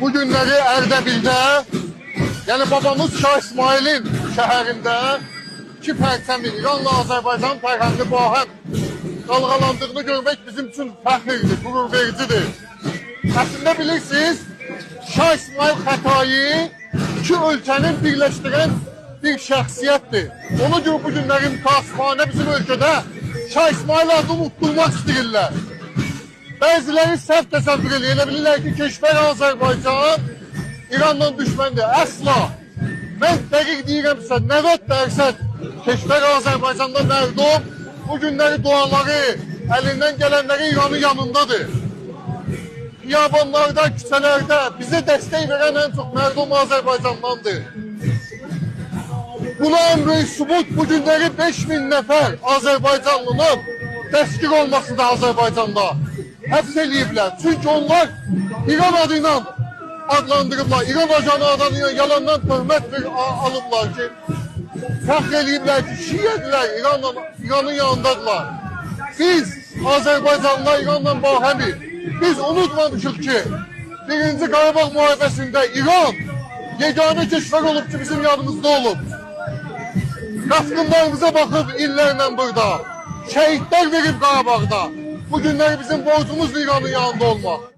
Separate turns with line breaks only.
bu günləri Ərdəbildə, yəni babamız Şah İsmailin şəhərində iki pərçəmin, İranla Azərbaycan pərçəmini bahəm dalğalandığını görmək bizim üçün fəxrdir, qürur vericidir. Əslində bilirsiniz, Şah İsmail Xətai iki ölkənin birləşdirən bir şəxsiyyətdir. Ona görə bu günlərin mütasifanə bizim ölkədə Şah İsmail adını unutturmaq istəyirlər. Bəziləri səhv təsəvvür edir. Elə bilirlər ki, Keşvər Azərbaycan İranla düşməndir. Əsla. Mən dəqiq deyirəmsə, 90% Keşvər Azərbaycanda mərdum bu günləri duaları, əlindən gələnləri İranın yanındadır. Xiyabanlarda, küçələrdə bizə dəstək verən ən çox mərdum Azərbaycandandır. Buna en büyük subut bu günləri 5000 nəfər Azərbaycanlının dəstək olmasıdır Azərbaycanda. Həbs eləyiblər. Çünki onlar İran adıyla adlandırıblar. İran ajanı adıyla yalandan töhmət alıblar ki, fəxr eləyiblər ki, Şiədirlər, İranın yanındadırlar. Biz Azərbaycanlılar İranla bahəmik. Biz unutmamışıq ki, 1-ci Qarabağ müharibəsində İran yeganə keşvər olub ki, bizim yanımızda olub. Qaçqınlarımıza baxıb illərlə burada. Şəhidlər verib Qarabağda. Bu günləri bizim borcumuzdur İranın yanında olmaq.